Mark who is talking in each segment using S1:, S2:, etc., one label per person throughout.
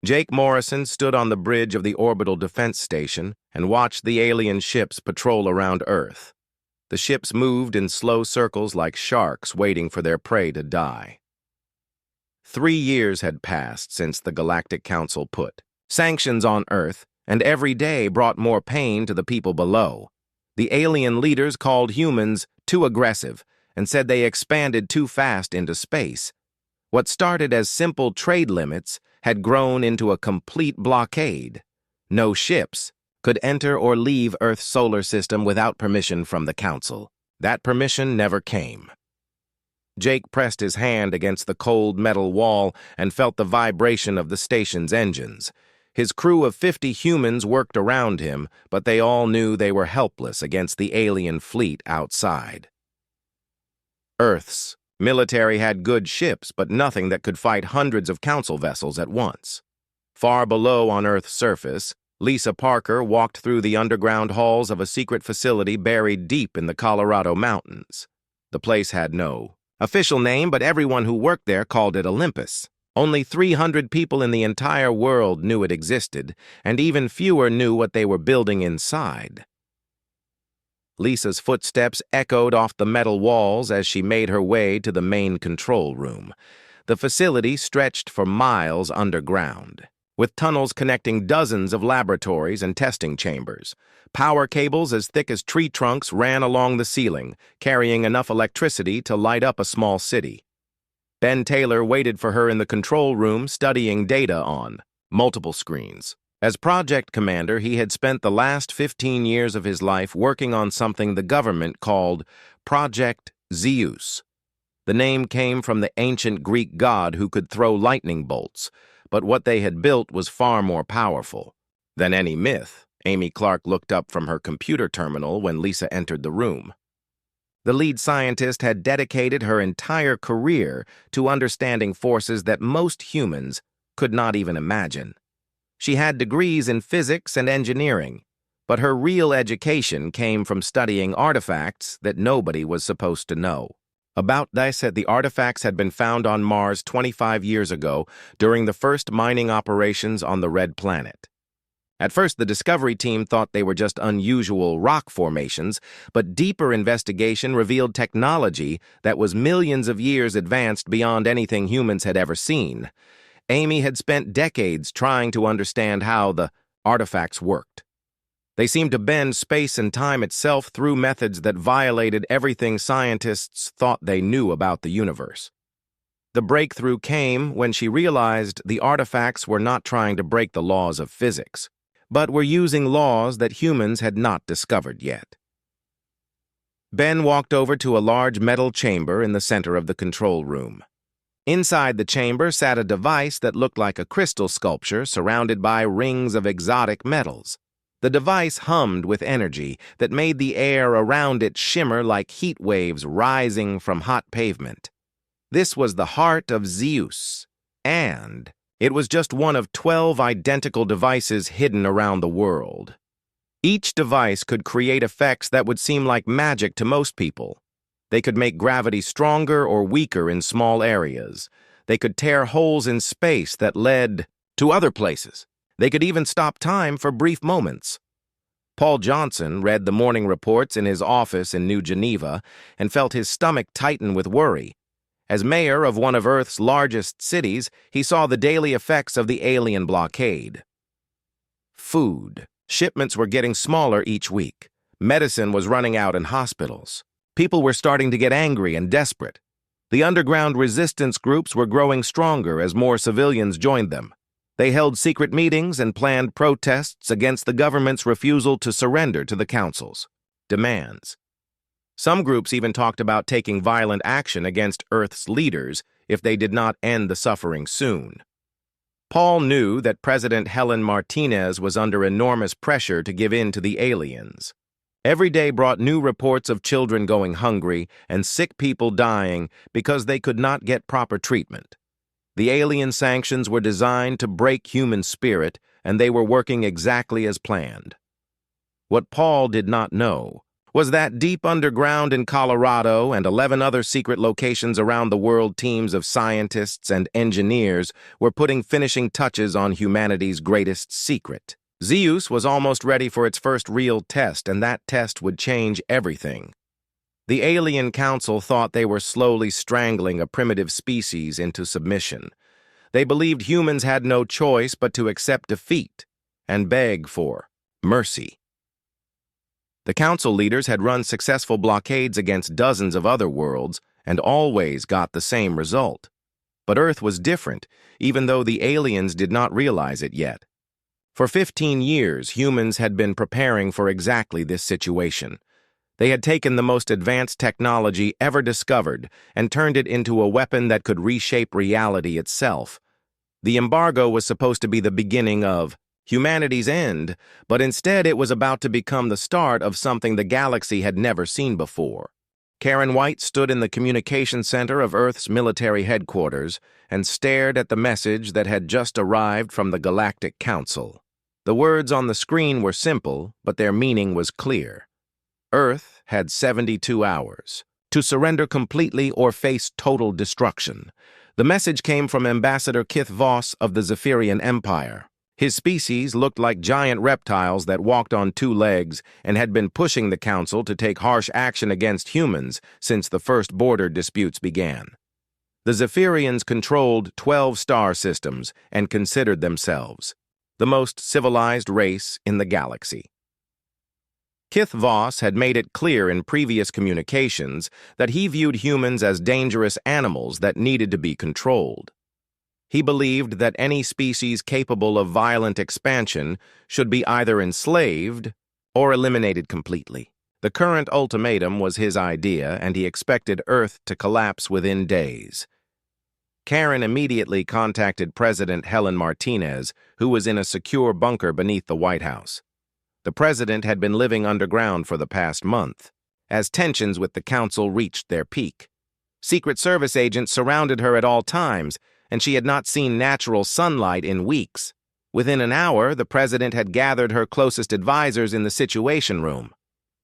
S1: Jake Morrison stood on the bridge of the orbital defense station and watched the alien ships patrol around Earth. The ships moved in slow circles like sharks waiting for their prey to die. 3 years had passed since the Galactic Council put sanctions on Earth, and every day brought more pain to the people below. The alien leaders called humans too aggressive and said they expanded too fast into space. What started as simple trade limits had grown into a complete blockade. No ships could enter or leave Earth's solar system without permission from the Council. That permission never came. Jake pressed his hand against the cold metal wall and felt the vibration of the station's engines. His crew of 50 humans worked around him, but they all knew they were helpless against the alien fleet outside. Earth's military had good ships, but nothing that could fight hundreds of Council vessels at once. Far below on Earth's surface, Lisa Parker walked through the underground halls of a secret facility buried deep in the Colorado mountains. The place had no official name, but everyone who worked there called it Olympus. Only 300 people in the entire world knew it existed, and even fewer knew what they were building inside. Lisa's footsteps echoed off the metal walls as she made her way to the main control room. The facility stretched for miles underground, with tunnels connecting dozens of laboratories and testing chambers. Power cables as thick as tree trunks ran along the ceiling, carrying enough electricity to light up a small city. Ben Taylor waited for her in the control room, studying data on multiple screens. As project commander, he had spent the last 15 years of his life working on something the government called Project ZEUS. The name came from the ancient Greek god who could throw lightning bolts, but what they had built was far more powerful than any myth. Amy Clark looked up from her computer terminal when Lisa entered the room. The lead scientist had dedicated her entire career to understanding forces that most humans could not even imagine. She had degrees in physics and engineering, but her real education came from studying artifacts that nobody was supposed to know. About this, the artifacts had been found on Mars 25 years ago during the first mining operations on the Red Planet. At first, the Discovery team thought they were just unusual rock formations, but deeper investigation revealed technology that was millions of years advanced beyond anything humans had ever seen. Amy had spent decades trying to understand how the artifacts worked. They seemed to bend space and time itself through methods that violated everything scientists thought they knew about the universe. The breakthrough came when she realized the artifacts were not trying to break the laws of physics, but were using laws that humans had not discovered yet. Ben walked over to a large metal chamber in the center of the control room. Inside the chamber sat a device that looked like a crystal sculpture surrounded by rings of exotic metals. The device hummed with energy that made the air around it shimmer like heat waves rising from hot pavement. This was the heart of ZEUS, and it was just one of 12 identical devices hidden around the world. Each device could create effects that would seem like magic to most people. They could make gravity stronger or weaker in small areas. They could tear holes in space that led to other places. They could even stop time for brief moments. Paul Johnson read the morning reports in his office in New Geneva and felt his stomach tighten with worry. As mayor of one of Earth's largest cities, he saw the daily effects of the alien blockade. Food. Shipments were getting smaller each week. Medicine was running out in hospitals. People were starting to get angry and desperate. The underground resistance groups were growing stronger as more civilians joined them. They held secret meetings and planned protests against the government's refusal to surrender to the Council's demands. Some groups even talked about taking violent action against Earth's leaders if they did not end the suffering soon. Paul knew that President Helen Martinez was under enormous pressure to give in to the aliens. Every day brought new reports of children going hungry and sick people dying because they could not get proper treatment. The alien sanctions were designed to break human spirit, and they were working exactly as planned. What Paul did not know was that deep underground in Colorado and 11 other secret locations around the world, teams of scientists and engineers were putting finishing touches on humanity's greatest secret. ZEUS was almost ready for its first real test, and that test would change everything. The alien council thought they were slowly strangling a primitive species into submission. They believed humans had no choice but to accept defeat and beg for mercy. The council leaders had run successful blockades against dozens of other worlds and always got the same result. But Earth was different, even though the aliens did not realize it yet. For 15 years, humans had been preparing for exactly this situation. They had taken the most advanced technology ever discovered and turned it into a weapon that could reshape reality itself. The embargo was supposed to be the beginning of humanity's end, but instead it was about to become the start of something the galaxy had never seen before. Karen White stood in the communication center of Earth's military headquarters and stared at the message that had just arrived from the Galactic Council. The words on the screen were simple, but their meaning was clear. Earth had 72 hours to surrender completely or face total destruction. The message came from Ambassador Kith Voss of the Zephyrian Empire. His species looked like giant reptiles that walked on two legs and had been pushing the council to take harsh action against humans since the first border disputes began. The Zephyrians controlled 12 star systems and considered themselves the most civilized race in the galaxy. Kith Voss had made it clear in previous communications that he viewed humans as dangerous animals that needed to be controlled. He believed that any species capable of violent expansion should be either enslaved or eliminated completely. The current ultimatum was his idea, and he expected Earth to collapse within days. Karen immediately contacted President Helen Martinez, who was in a secure bunker beneath the White House. The president had been living underground for the past month, as tensions with the council reached their peak. Secret Service agents surrounded her at all times, and she had not seen natural sunlight in weeks. Within an hour, the president had gathered her closest advisors in the Situation Room.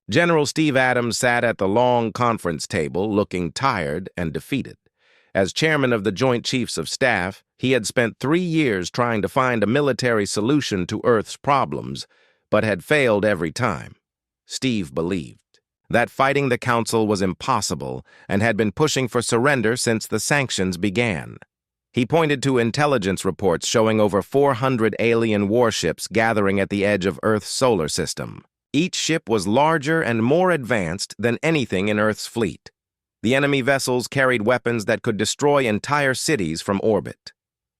S1: General Steve Adams sat at the long conference table, looking tired and defeated. As chairman of the Joint Chiefs of Staff, he had spent 3 years trying to find a military solution to Earth's problems, but had failed every time. Steve believed that fighting the council was impossible and had been pushing for surrender since the sanctions began. He pointed to intelligence reports showing over 400 alien warships gathering at the edge of Earth's solar system. Each ship was larger and more advanced than anything in Earth's fleet. The enemy vessels carried weapons that could destroy entire cities from orbit.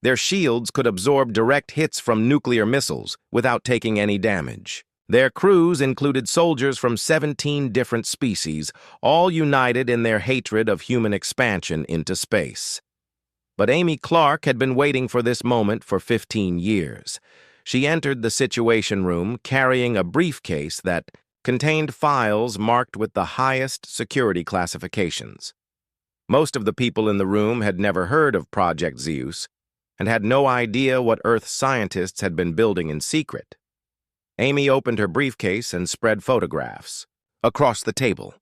S1: Their shields could absorb direct hits from nuclear missiles without taking any damage. Their crews included soldiers from 17 different species, all united in their hatred of human expansion into space. But Amy Clark had been waiting for this moment for 15 years. She entered the Situation Room carrying a briefcase that contained files marked with the highest security classifications. Most of the people in the room had never heard of Project ZEUS and had no idea what Earth scientists had been building in secret. Amy opened her briefcase and spread photographs across the table.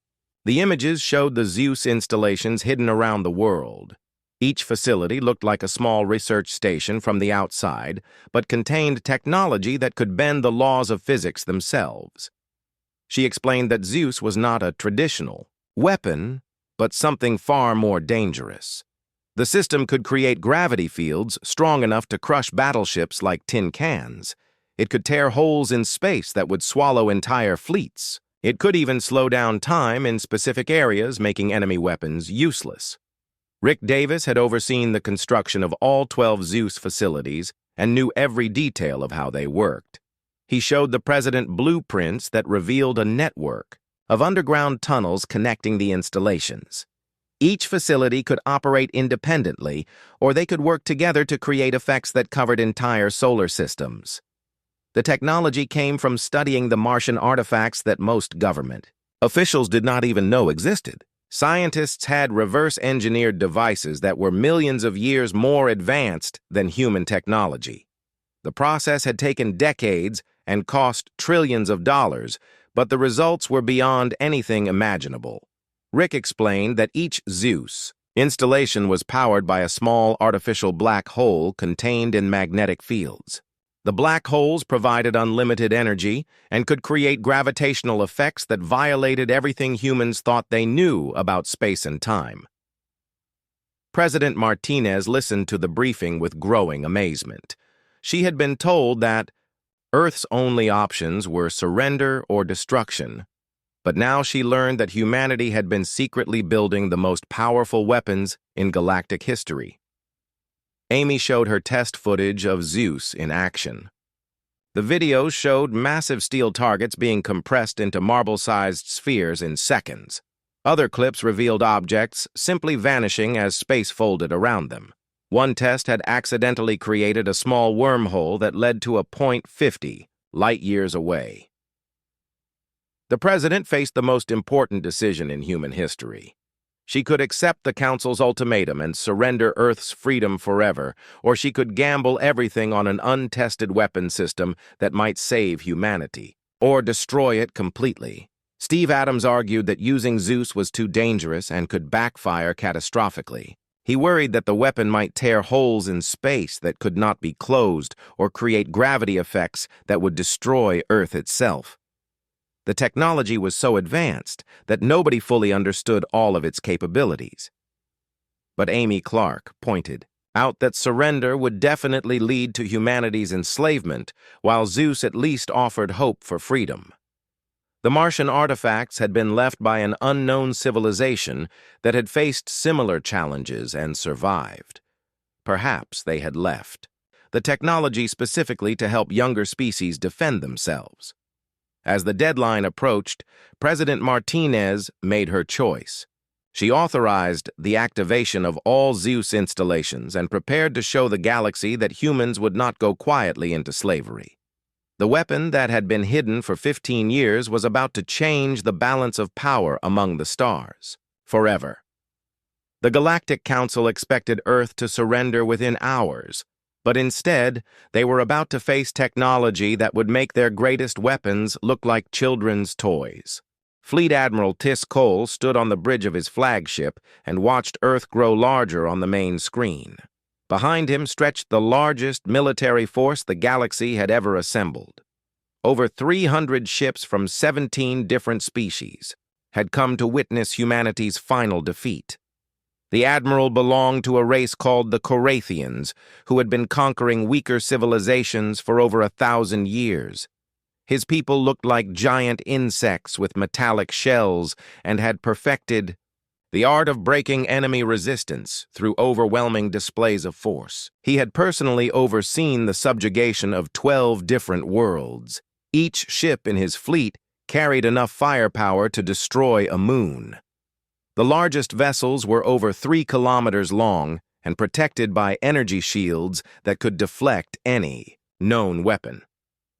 S1: The images showed the ZEUS installations hidden around the world. Each facility looked like a small research station from the outside, but contained technology that could bend the laws of physics themselves. She explained that ZEUS was not a traditional weapon, but something far more dangerous. The system could create gravity fields strong enough to crush battleships like tin cans. It could tear holes in space that would swallow entire fleets. It could even slow down time in specific areas, making enemy weapons useless. Rick Davis had overseen the construction of all 12 ZEUS facilities and knew every detail of how they worked. He showed the president blueprints that revealed a network of underground tunnels connecting the installations. Each facility could operate independently, or they could work together to create effects that covered entire solar systems. The technology came from studying the Martian artifacts that most government officials did not even know existed. Scientists had reverse-engineered devices that were millions of years more advanced than human technology. The process had taken decades and cost trillions of dollars, but the results were beyond anything imaginable. Rick explained that each ZEUS installation was powered by a small artificial black hole contained in magnetic fields. The black holes provided unlimited energy and could create gravitational effects that violated everything humans thought they knew about space and time. President Martinez listened to the briefing with growing amazement. She had been told that Earth's only options were surrender or destruction, but now she learned that humanity had been secretly building the most powerful weapons in galactic history. Amy showed her test footage of ZEUS in action. The videos showed massive steel targets being compressed into marble-sized spheres in seconds. Other clips revealed objects simply vanishing as space folded around them. One test had accidentally created a small wormhole that led to a point 50 light-years away. The president faced the most important decision in human history. She could accept the Council's ultimatum and surrender Earth's freedom forever, or she could gamble everything on an untested weapon system that might save humanity, or destroy it completely. Steve Adams argued that using ZEUS was too dangerous and could backfire catastrophically. He worried that the weapon might tear holes in space that could not be closed or create gravity effects that would destroy Earth itself. The technology was so advanced that nobody fully understood all of its capabilities. But Amy Clark pointed out that surrender would definitely lead to humanity's enslavement, while ZEUS at least offered hope for freedom. The Martian artifacts had been left by an unknown civilization that had faced similar challenges and survived. Perhaps they had left the technology specifically to help younger species defend themselves. As the deadline approached, President Martinez made her choice. She authorized the activation of all ZEUS installations and prepared to show the galaxy that humans would not go quietly into slavery. The weapon that had been hidden for 15 years was about to change the balance of power among the stars, forever. The Galactic Council expected Earth to surrender within hours, but instead, they were about to face technology that would make their greatest weapons look like children's toys. Fleet Admiral Tis Cole stood on the bridge of his flagship and watched Earth grow larger on the main screen. Behind him stretched the largest military force the galaxy had ever assembled. Over 300 ships from 17 different species had come to witness humanity's final defeat. The admiral belonged to a race called the Korathians, who had been conquering weaker civilizations for over 1,000 years. His people looked like giant insects with metallic shells and had perfected the art of breaking enemy resistance through overwhelming displays of force. He had personally overseen the subjugation of 12 different worlds. Each ship in his fleet carried enough firepower to destroy a moon. The largest vessels were over 3 kilometers long and protected by energy shields that could deflect any known weapon.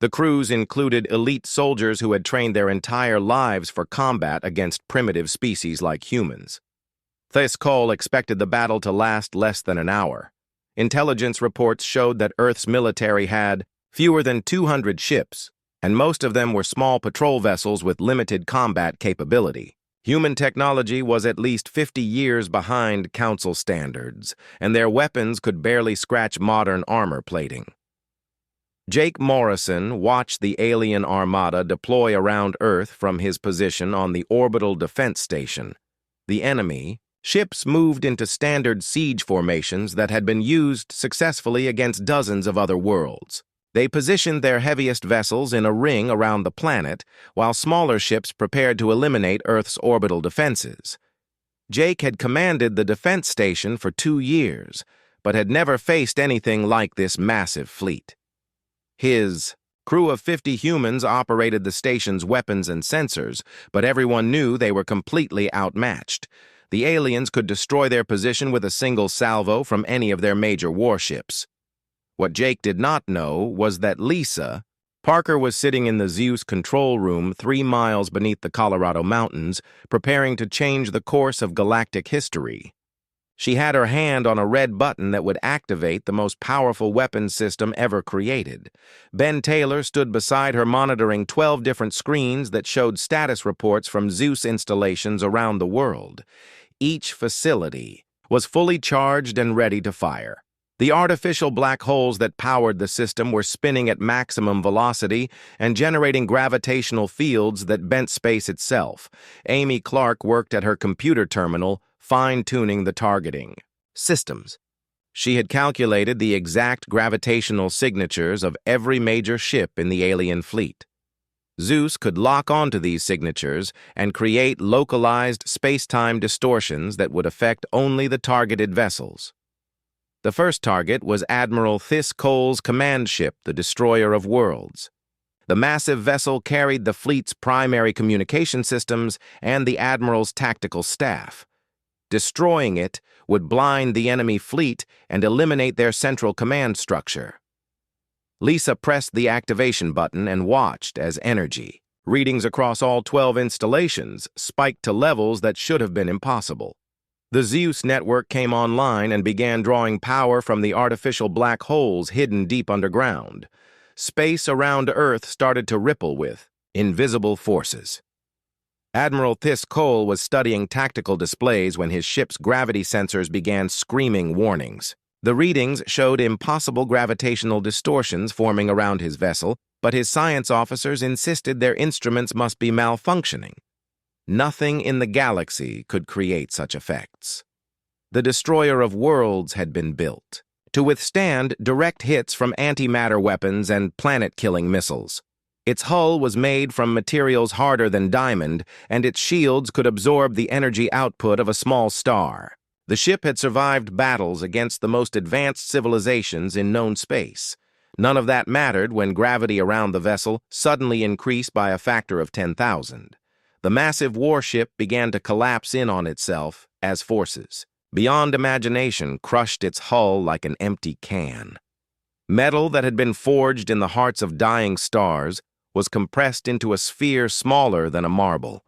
S1: The crews included elite soldiers who had trained their entire lives for combat against primitive species like humans. Tis Cole expected the battle to last less than an hour. Intelligence reports showed that Earth's military had fewer than 200 ships, and most of them were small patrol vessels with limited combat capability. Human technology was at least 50 years behind Council standards, and their weapons could barely scratch modern armor plating. Jake Morrison watched the alien armada deploy around Earth from his position on the orbital defense station. The enemy ships moved into standard siege formations that had been used successfully against dozens of other worlds. They positioned their heaviest vessels in a ring around the planet, while smaller ships prepared to eliminate Earth's orbital defenses. Jake had commanded the defense station for 2 years, but had never faced anything like this massive fleet. His crew of 50 humans operated the station's weapons and sensors, but everyone knew they were completely outmatched. The aliens could destroy their position with a single salvo from any of their major warships. What Jake did not know was that Lisa Parker was sitting in the ZEUS control room 3 miles beneath the Colorado mountains, preparing to change the course of galactic history. She had her hand on a red button that would activate the most powerful weapons system ever created. Ben Taylor stood beside her monitoring 12 different screens that showed status reports from ZEUS installations around the world. Each facility was fully charged and ready to fire. The artificial black holes that powered the system were spinning at maximum velocity and generating gravitational fields that bent space itself. Amy Clark worked at her computer terminal, fine-tuning the targeting systems. She had calculated the exact gravitational signatures of every major ship in the alien fleet. ZEUS could lock onto these signatures and create localized space-time distortions that would affect only the targeted vessels. The first target was Admiral Thys Cole's command ship, the Destroyer of Worlds. The massive vessel carried the fleet's primary communication systems and the Admiral's tactical staff. Destroying it would blind the enemy fleet and eliminate their central command structure. Lisa pressed the activation button and watched as energy, readings across all 12 installations, spiked to levels that should have been impossible. The ZEUS network came online and began drawing power from the artificial black holes hidden deep underground. Space around Earth started to ripple with invisible forces. Admiral Thys Cole was studying tactical displays when his ship's gravity sensors began screaming warnings. The readings showed impossible gravitational distortions forming around his vessel, but his science officers insisted their instruments must be malfunctioning. Nothing in the galaxy could create such effects. The Destroyer of Worlds had been built to withstand direct hits from antimatter weapons and planet-killing missiles. Its hull was made from materials harder than diamond, and its shields could absorb the energy output of a small star. The ship had survived battles against the most advanced civilizations in known space. None of that mattered when gravity around the vessel suddenly increased by a factor of 10,000. The massive warship began to collapse in on itself as forces beyond imagination crushed its hull like an empty can. Metal that had been forged in the hearts of dying stars was compressed into a sphere smaller than a marble.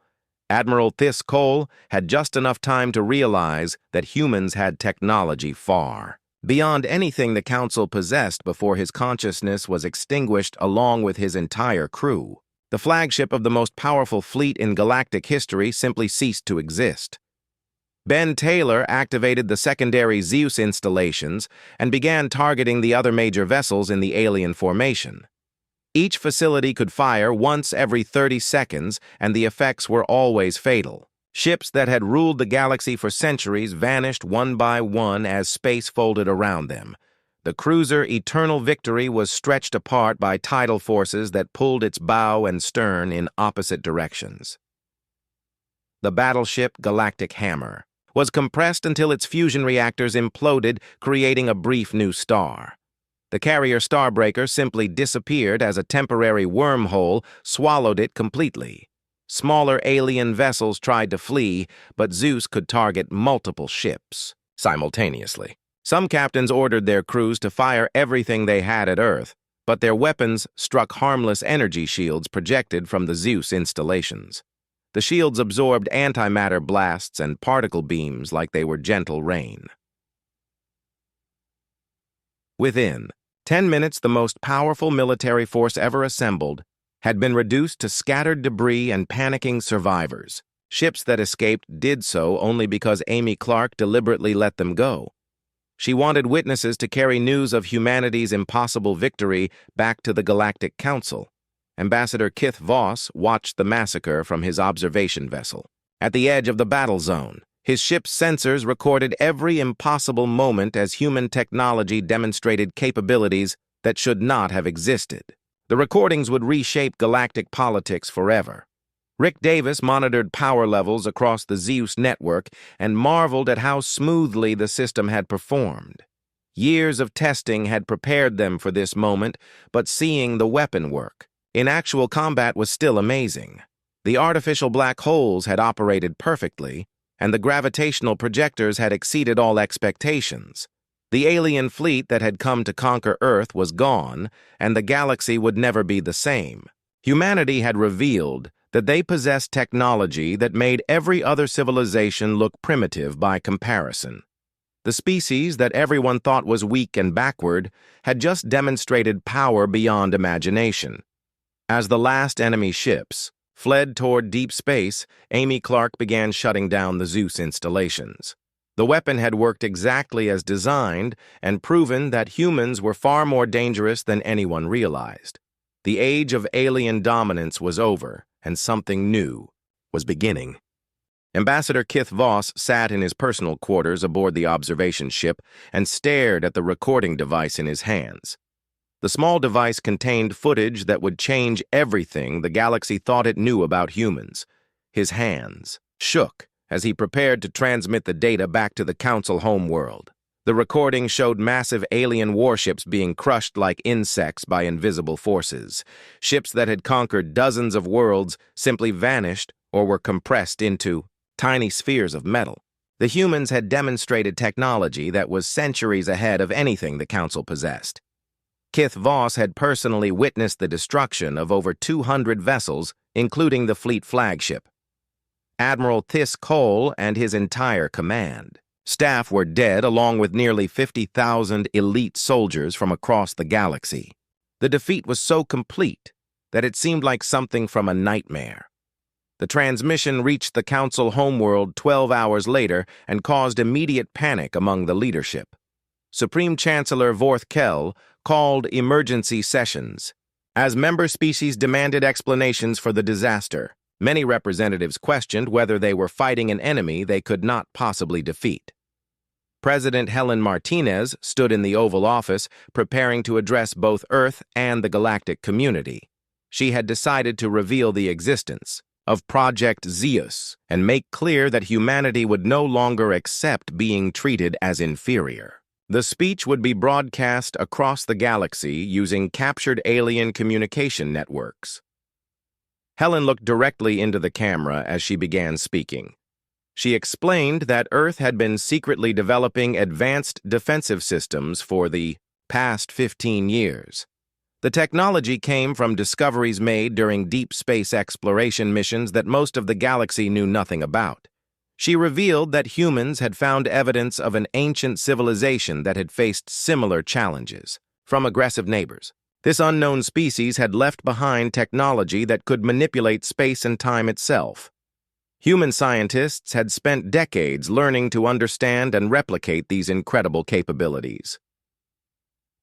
S1: Admiral Thys Cole had just enough time to realize that humans had technology far beyond anything the Council possessed before his consciousness was extinguished along with his entire crew. The flagship of the most powerful fleet in galactic history simply ceased to exist. Ben Taylor activated the secondary ZEUS installations and began targeting the other major vessels in the alien formation. Each facility could fire once every 30 seconds, and the effects were always fatal. Ships that had ruled the galaxy for centuries vanished one by one as space folded around them. The cruiser Eternal Victory was stretched apart by tidal forces that pulled its bow and stern in opposite directions. The battleship Galactic Hammer was compressed until its fusion reactors imploded, creating a brief new star. The carrier Starbreaker simply disappeared as a temporary wormhole swallowed it completely. Smaller alien vessels tried to flee, but ZEUS could target multiple ships simultaneously. Some captains ordered their crews to fire everything they had at Earth, but their weapons struck harmless energy shields projected from the ZEUS installations. The shields absorbed antimatter blasts and particle beams like they were gentle rain. Within 10 minutes, the most powerful military force ever assembled had been reduced to scattered debris and panicking survivors. Ships that escaped did so only because Amy Clark deliberately let them go. She wanted witnesses to carry news of humanity's impossible victory back to the Galactic Council. Ambassador Kith Voss watched the massacre from his observation vessel. At the edge of the battle zone, his ship's sensors recorded every impossible moment as human technology demonstrated capabilities that should not have existed. The recordings would reshape galactic politics forever. Rick Davis monitored power levels across the ZEUS network and marveled at how smoothly the system had performed. Years of testing had prepared them for this moment, but seeing the weapon work in actual combat was still amazing. The artificial black holes had operated perfectly, and the gravitational projectors had exceeded all expectations. The alien fleet that had come to conquer Earth was gone, and the galaxy would never be the same. Humanity had revealed that they possessed technology that made every other civilization look primitive by comparison. The species that everyone thought was weak and backward had just demonstrated power beyond imagination. As the last enemy ships fled toward deep space, Amy Clark began shutting down the ZEUS installations. The weapon had worked exactly as designed and proven that humans were far more dangerous than anyone realized. The age of alien dominance was over, and something new was beginning. Ambassador Kith Voss sat in his personal quarters aboard the observation ship and stared at the recording device in his hands. The small device contained footage that would change everything the galaxy thought it knew about humans. His hands shook as he prepared to transmit the data back to the Council homeworld. The recording showed massive alien warships being crushed like insects by invisible forces. Ships that had conquered dozens of worlds simply vanished or were compressed into tiny spheres of metal. The humans had demonstrated technology that was centuries ahead of anything the Council possessed. Kith Voss had personally witnessed the destruction of over 200 vessels, including the fleet flagship. Admiral Thys Cole and his entire command staff were dead, along with nearly 50,000 elite soldiers from across the galaxy. The defeat was so complete that it seemed like something from a nightmare. The transmission reached the Council homeworld 12 hours later and caused immediate panic among the leadership. Supreme Chancellor Vorth Kell called emergency sessions. As member species demanded explanations for the disaster, many representatives questioned whether they were fighting an enemy they could not possibly defeat. President Helen Martinez stood in the Oval Office, preparing to address both Earth and the galactic community. She had decided to reveal the existence of Project ZEUS and make clear that humanity would no longer accept being treated as inferior. The speech would be broadcast across the galaxy using captured alien communication networks. Helen looked directly into the camera as she began speaking. She explained that Earth had been secretly developing advanced defensive systems for the past 15 years. The technology came from discoveries made during deep space exploration missions that most of the galaxy knew nothing about. She revealed that humans had found evidence of an ancient civilization that had faced similar challenges from aggressive neighbors. This unknown species had left behind technology that could manipulate space and time itself. Human scientists had spent decades learning to understand and replicate these incredible capabilities.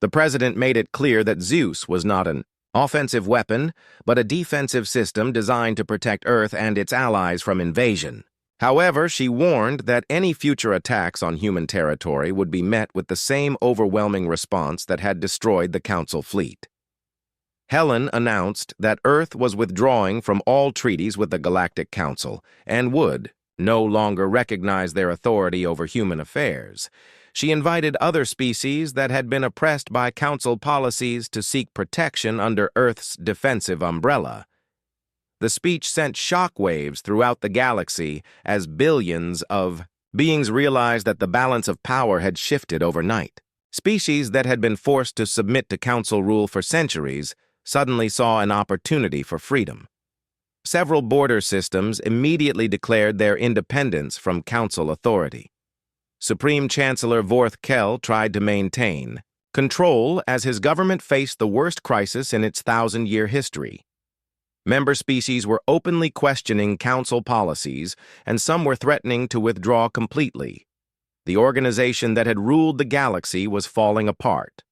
S1: The president made it clear that ZEUS was not an offensive weapon, but a defensive system designed to protect Earth and its allies from invasion. However, she warned that any future attacks on human territory would be met with the same overwhelming response that had destroyed the Council fleet. Helen announced that Earth was withdrawing from all treaties with the Galactic Council and would no longer recognize their authority over human affairs. She invited other species that had been oppressed by Council policies to seek protection under Earth's defensive umbrella. The speech sent shockwaves throughout the galaxy as billions of beings realized that the balance of power had shifted overnight. Species that had been forced to submit to Council rule for centuries suddenly saw an opportunity for freedom. Several border systems immediately declared their independence from Council authority. Supreme Chancellor Vorth Kell tried to maintain control as his government faced the worst crisis in its 1,000-year history. Member species were openly questioning Council policies, and some were threatening to withdraw completely. The organization that had ruled the galaxy was falling apart.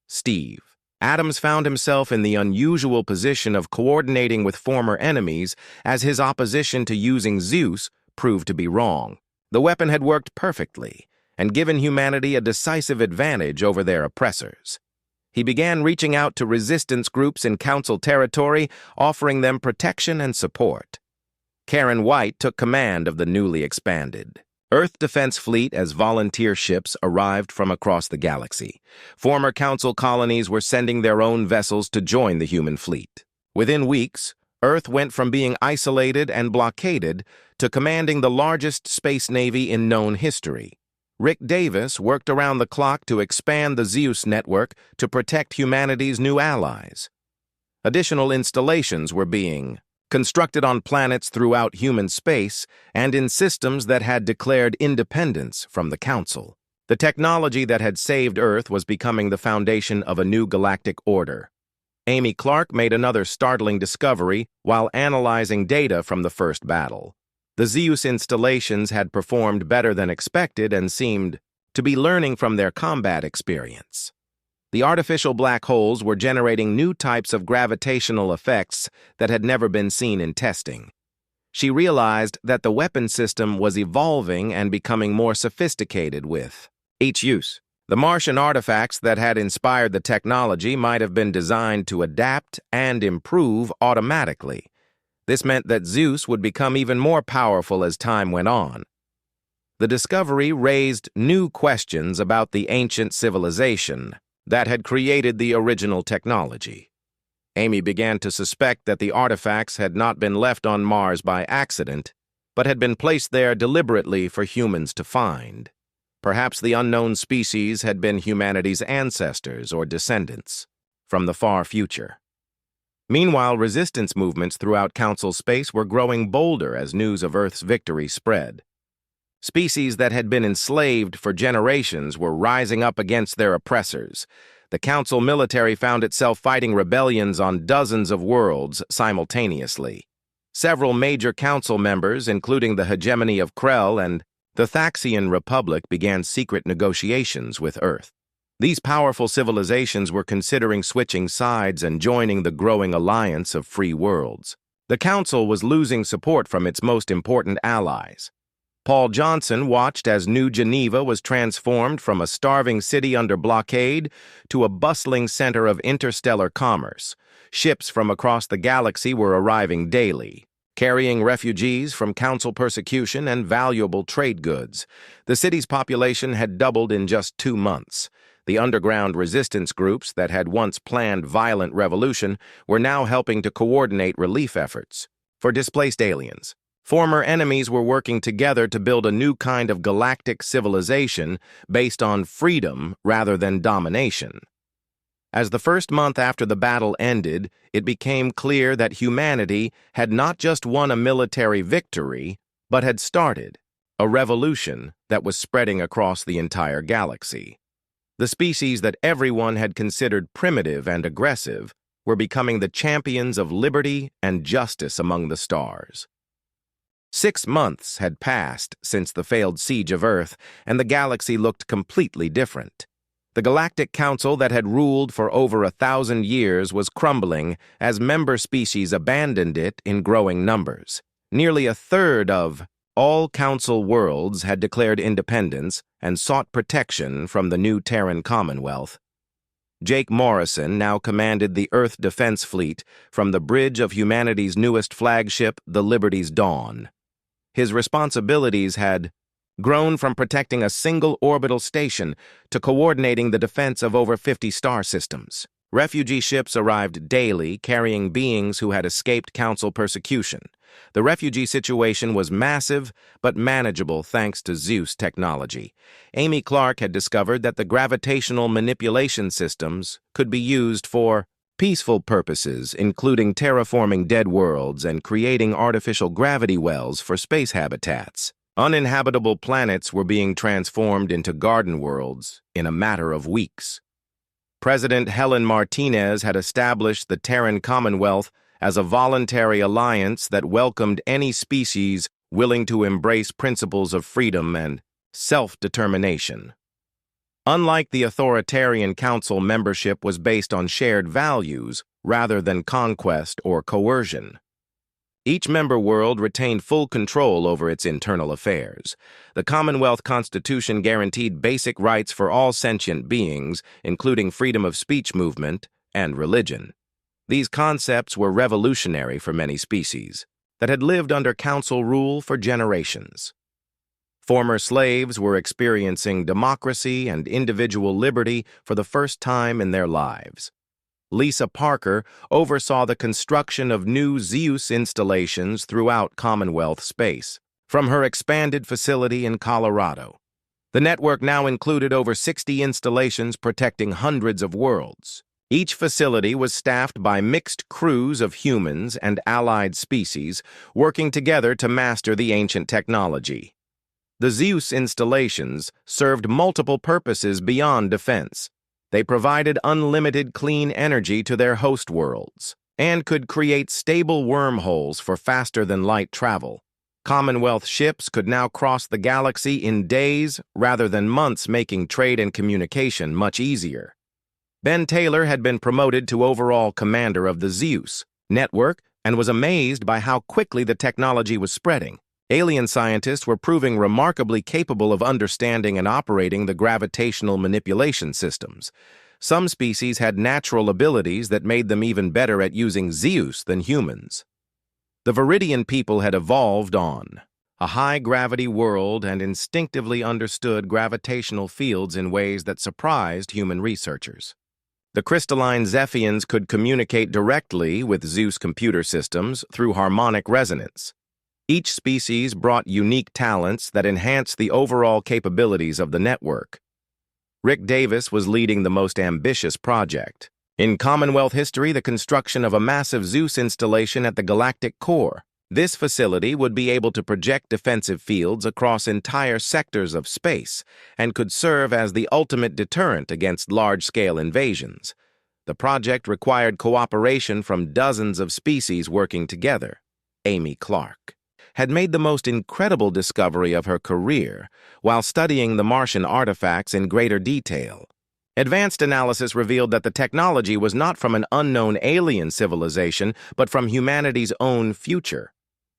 S1: Steve Adams found himself in the unusual position of coordinating with former enemies as his opposition to using ZEUS proved to be wrong. The weapon had worked perfectly and given humanity a decisive advantage over their oppressors. He began reaching out to resistance groups in Council territory, offering them protection and support. Karen White took command of the newly expanded Earth Defense Fleet as volunteer ships arrived from across the galaxy. Former Council colonies were sending their own vessels to join the human fleet. Within weeks, Earth went from being isolated and blockaded to commanding the largest space navy in known history. Rick Davis worked around the clock to expand the ZEUS network to protect humanity's new allies. Additional installations were being constructed on planets throughout human space and in systems that had declared independence from the Council. The technology that had saved Earth was becoming the foundation of a new galactic order. Amy Clark made another startling discovery while analyzing data from the first battle. The ZEUS installations had performed better than expected and seemed to be learning from their combat experience. The artificial black holes were generating new types of gravitational effects that had never been seen in testing. She realized that the weapon system was evolving and becoming more sophisticated with each use. The Martian artifacts that had inspired the technology might have been designed to adapt and improve automatically. This meant that ZEUS would become even more powerful as time went on. The discovery raised new questions about the ancient civilization that had created the original technology. Amy began to suspect that the artifacts had not been left on Mars by accident, but had been placed there deliberately for humans to find. Perhaps the unknown species had been humanity's ancestors or descendants from the far future. Meanwhile, resistance movements throughout Council space were growing bolder as news of Earth's victory spread. Species that had been enslaved for generations were rising up against their oppressors. The Council military found itself fighting rebellions on dozens of worlds simultaneously. Several major Council members, including the hegemony of Krell and the Thaxian Republic, began secret negotiations with Earth. These powerful civilizations were considering switching sides and joining the growing alliance of free worlds. The Council was losing support from its most important allies. Paul Johnson watched as New Geneva was transformed from a starving city under blockade to a bustling center of interstellar commerce. Ships from across the galaxy were arriving daily, carrying refugees from Council persecution and valuable trade goods. The city's population had doubled in just 2 months. The underground resistance groups that had once planned violent revolution were now helping to coordinate relief efforts for displaced aliens. Former enemies were working together to build a new kind of galactic civilization based on freedom rather than domination. As the first month after the battle ended, it became clear that humanity had not just won a military victory, but had started a revolution that was spreading across the entire galaxy. The species that everyone had considered primitive and aggressive were becoming the champions of liberty and justice among the stars. 6 months had passed since the failed siege of Earth, and the galaxy looked completely different. The Galactic Council that had ruled for over 1,000 years was crumbling as member species abandoned it in growing numbers. Nearly a third of all Council worlds had declared independence and sought protection from the new Terran Commonwealth. Jake Morrison now commanded the Earth Defense Fleet from the bridge of humanity's newest flagship, the Liberty's Dawn. His responsibilities had grown from protecting a single orbital station to coordinating the defense of over 50 star systems. Refugee ships arrived daily, carrying beings who had escaped Council persecution. The refugee situation was massive but manageable thanks to ZEUS technology. Amy Clark had discovered that the gravitational manipulation systems could be used for peaceful purposes, including terraforming dead worlds and creating artificial gravity wells for space habitats. Uninhabitable planets were being transformed into garden worlds in a matter of weeks. President Helen Martinez had established the Terran Commonwealth as a voluntary alliance that welcomed any species willing to embrace principles of freedom and self-determination. Unlike the authoritarian Council, membership was based on shared values rather than conquest or coercion. Each member world retained full control over its internal affairs. The Commonwealth Constitution guaranteed basic rights for all sentient beings, including freedom of speech, movement, and religion. These concepts were revolutionary for many species that had lived under Council rule for generations. Former slaves were experiencing democracy and individual liberty for the first time in their lives. Lisa Parker oversaw the construction of new ZEUS installations throughout Commonwealth space, from her expanded facility in Colorado. The network now included over 60 installations protecting hundreds of worlds. Each facility was staffed by mixed crews of humans and allied species working together to master the ancient technology. The ZEUS installations served multiple purposes beyond defense. They provided unlimited clean energy to their host worlds and could create stable wormholes for faster-than-light travel. Commonwealth ships could now cross the galaxy in days rather than months, making trade and communication much easier. Ben Taylor had been promoted to overall commander of the ZEUS network and was amazed by how quickly the technology was spreading. Alien scientists were proving remarkably capable of understanding and operating the gravitational manipulation systems. Some species had natural abilities that made them even better at using ZEUS than humans. The Viridian people had evolved on a high-gravity world and instinctively understood gravitational fields in ways that surprised human researchers. The crystalline Zephians could communicate directly with ZEUS computer systems through harmonic resonance. Each species brought unique talents that enhanced the overall capabilities of the network. Rick Davis was leading the most ambitious project. In Commonwealth history, the construction of a massive ZEUS installation at the galactic core. This facility would be able to project defensive fields across entire sectors of space and could serve as the ultimate deterrent against large-scale invasions. The project required cooperation from dozens of species working together. Amy Clark had made the most incredible discovery of her career while studying the Martian artifacts in greater detail. Advanced analysis revealed that the technology was not from an unknown alien civilization, but from humanity's own future.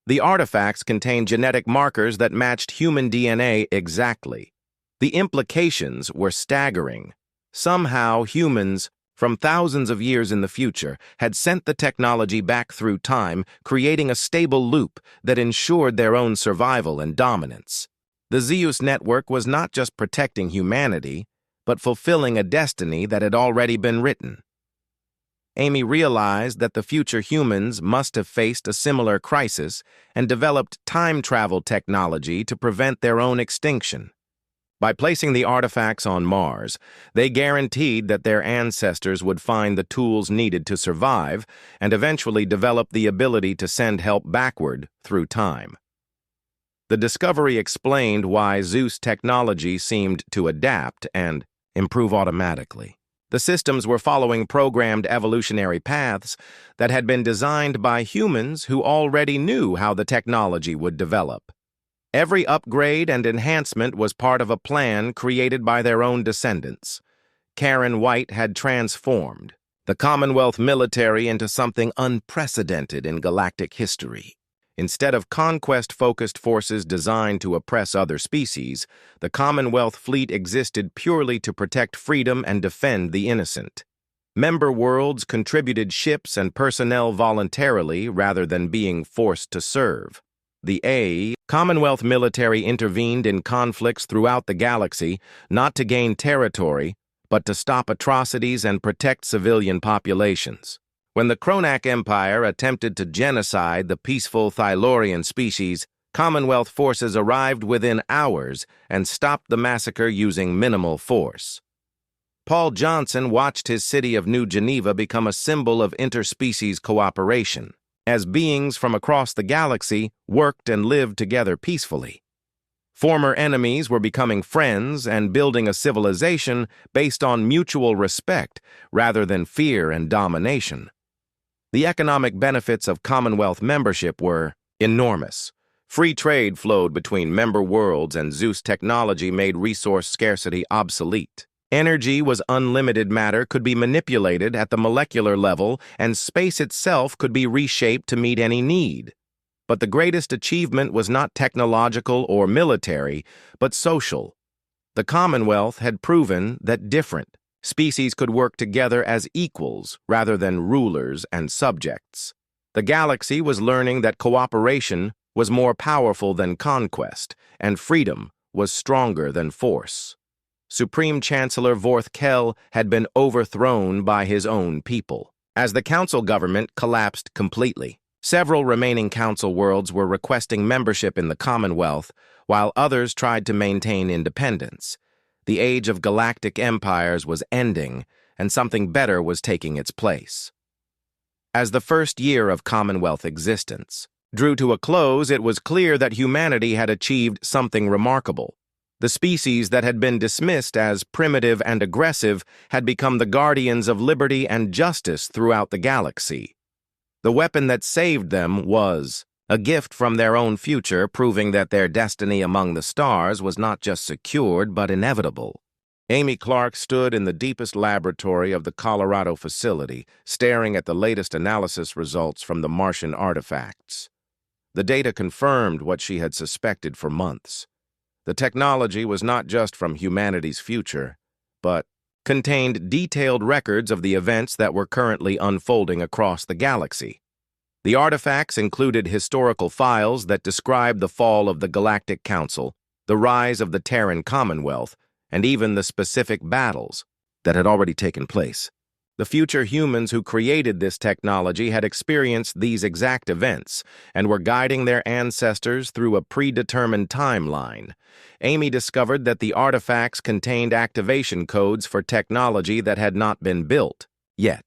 S1: The artifacts contained genetic markers that matched human DNA exactly. The implications were staggering. Somehow, humans, from thousands of years in the future, had sent the technology back through time, creating a stable loop that ensured their own survival and dominance. The ZEUS network was not just protecting humanity, but fulfilling a destiny that had already been written. Amy realized that the future humans must have faced a similar crisis and developed time travel technology to prevent their own extinction. By placing the artifacts on Mars, they guaranteed that their ancestors would find the tools needed to survive and eventually develop the ability to send help backward through time. The discovery explained why ZEUS technology seemed to adapt and improve automatically. The systems were following programmed evolutionary paths that had been designed by humans who already knew how the technology would develop. Every upgrade and enhancement was part of a plan created by their own descendants. Karen White had transformed the Commonwealth military into something unprecedented in galactic history. Instead of conquest-focused forces designed to oppress other species, the Commonwealth fleet existed purely to protect freedom and defend the innocent. Member worlds contributed ships and personnel voluntarily rather than being forced to serve. The Commonwealth military intervened in conflicts throughout the galaxy, not to gain territory, but to stop atrocities and protect civilian populations. When the Kronak Empire attempted to genocide the peaceful Thylorian species, Commonwealth forces arrived within hours and stopped the massacre using minimal force. Paul Johnson watched his city of New Geneva become a symbol of interspecies cooperation, as beings from across the galaxy worked and lived together peacefully. Former enemies were becoming friends and building a civilization based on mutual respect rather than fear and domination. The economic benefits of Commonwealth membership were enormous. Free trade flowed between member worlds, and ZEUS technology made resource scarcity obsolete. Energy was unlimited. Matter could be manipulated at the molecular level, and space itself could be reshaped to meet any need. But the greatest achievement was not technological or military, but social. The Commonwealth had proven that different species could work together as equals rather than rulers and subjects. The galaxy was learning that cooperation was more powerful than conquest, and freedom was stronger than force. Supreme Chancellor Vorth Kell had been overthrown by his own people. As the council government collapsed completely, several remaining council worlds were requesting membership in the Commonwealth, while others tried to maintain independence. The age of galactic empires was ending, and something better was taking its place. As the first year of Commonwealth existence drew to a close, it was clear that humanity had achieved something remarkable. The species that had been dismissed as primitive and aggressive had become the guardians of liberty and justice throughout the galaxy. The weapon that saved them was a gift from their own future, proving that their destiny among the stars was not just secured but inevitable. Amy Clark stood in the deepest laboratory of the Colorado facility, staring at the latest analysis results from the Martian artifacts. The data confirmed what she had suspected for months. The technology was not just from humanity's future, but contained detailed records of the events that were currently unfolding across the galaxy. The artifacts included historical files that described the fall of the Galactic Council, the rise of the Terran Commonwealth, and even the specific battles that had already taken place. The future humans who created this technology had experienced these exact events and were guiding their ancestors through a predetermined timeline. Amy discovered that the artifacts contained activation codes for technology that had not been built yet.